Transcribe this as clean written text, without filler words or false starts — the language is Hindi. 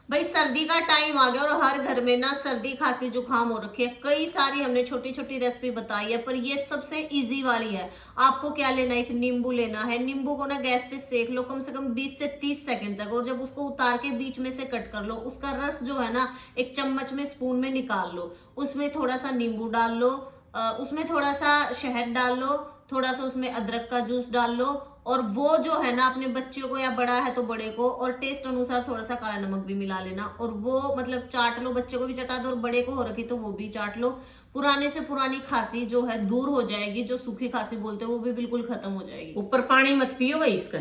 भाई सर्दी का टाइम आ गया और हर घर में ना सर्दी खांसी जुकाम हो रखी है। कई सारी हमने छोटी छोटी रेसिपी बताई है, पर ये सबसे इजी वाली है। आपको क्या लेना है, एक नींबू लेना है। नींबू को ना गैस पे सेक लो कम से कम 20 से 30 सेकंड तक, और जब उसको उतार के बीच में से कट कर लो, उसका रस जो है ना एक चम्मच में स्पून में निकाल लो। उसमें थोड़ा सा नींबू डाल लो, उसमें थोड़ा सा शहद डाल लो, थोड़ा सा उसमें अदरक का जूस डाल लो, और वो जो है ना अपने बच्चों को, या बड़ा है तो बड़े को, और टेस्ट अनुसार थोड़ा सा काला नमक भी मिला लेना, और वो मतलब चाट लो। बच्चे को भी चटा दो और बड़े को हो रखी तो वो भी चाट लो। पुराने से पुरानी खांसी जो है दूर हो जाएगी, जो सूखी खांसी बोलते हैं वो भी बिल्कुल खत्म हो जाएगी। ऊपर पानी मत पियो भाई इसका।